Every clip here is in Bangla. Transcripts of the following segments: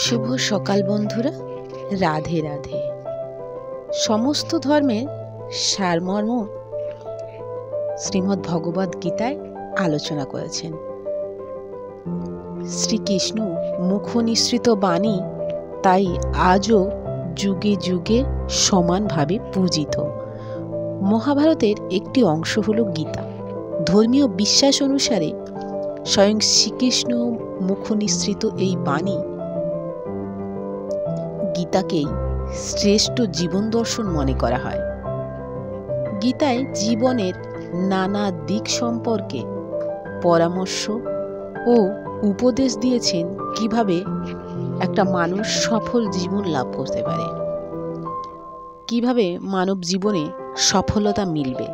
শুভ সকাল বন্ধুরা, রাধে রাধে। সমস্ত ধর্মের সারমর্ম শ্রীমদ্ ভগবদ গীতায় আলোচনা করেছেন। শ্রীকৃষ্ণ মুখ নিঃসৃত বাণী তাই আজও যুগে যুগে সমানভাবে পূজিত। মহাভারতের একটি অংশ হল গীতা। ধর্মীয় বিশ্বাস অনুসারে স্বয়ং শ্রীকৃষ্ণ মুখ নিঃসৃত এই বাণী গীতাকেই শ্রেষ্ঠ জীবন দর্শন মনে করা হয়। গীতায় জীবনের নানা দিক সম্পর্কে পরামর্শ ও উপদেশ দিয়েছেন কিভাবে একটা মানুষ সফল জীবন লাভ করতে পারে, কিভাবে মানব জীবনে সফলতা মিলবে,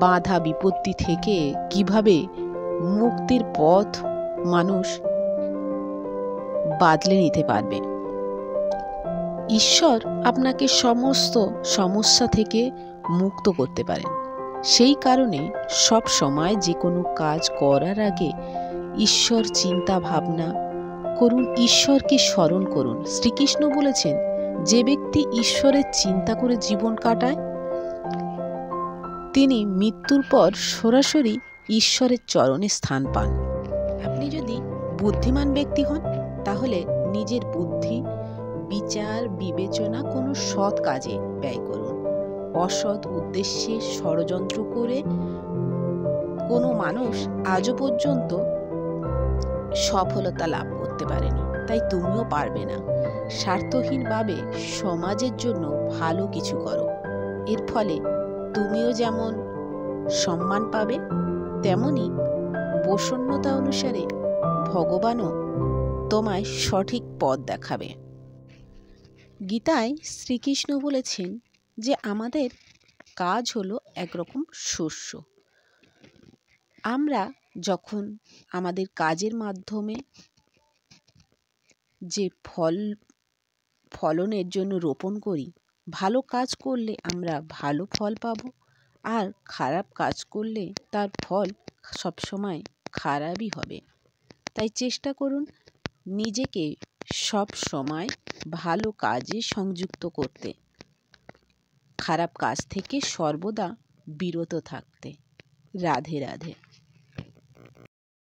বাধা বিপত্তি থেকে কিভাবে মুক্তির পথ মানুষ বাতলে নিতে পারবে। ঈশ্বর আপনাকে সমস্ত সমস্যা থেকে মুক্ত করতে পারেন। সেই কারণে সব সময় যে কোনো কাজ করার আগে ঈশ্বর চিন্তা ভাবনা করুন, ঈশ্বরকে স্মরণ করুন। শ্রীকৃষ্ণ বলেছেন, যে ব্যক্তি ঈশ্বরের চিন্তা করে জীবন কাটায় তিনি মৃত্যুর পর সরাসরি ঈশ্বরের চরণে স্থান পান। আপনি যদি বুদ্ধিমান ব্যক্তি হন তাহলে নিজের বুদ্ধি বিচার বিবেচনা কোনো সৎ কাজে ব্যয় করুন। অসৎ উদ্দেশ্যে ষড়যন্ত্র করে কোনো মানুষ আজও পর্যন্ত সফলতা লাভ করতে পারেনি, তাই তুমিও পারবে না। স্বার্থহীনভাবে সমাজের জন্য ভালো কিছু করো, এর ফলে তুমিও যেমন সম্মান পাবে তেমনি প্রসন্নতা অনুসারে ভগবানও তোমায় সঠিক পথ দেখাবে। গীতায় শ্রীকৃষ্ণ বলেছেন যে আমাদের কাজ হলো একরকম শস্য। আমরা যখন আমাদের কাজের মাধ্যমে যে ফলনের জন্য রোপণ করি, ভালো কাজ করলে আমরা ভালো ফল পাব, আর খারাপ কাজ করলে তার ফল সবসময় খারাপই হবে। তাই চেষ্টা করুন নিজেকে সব সময় ভালো কাজে সংযুক্ত করতে, খারাপ কাজ থেকে সর্বদা বিরত থাকতে। রাধে রাধে।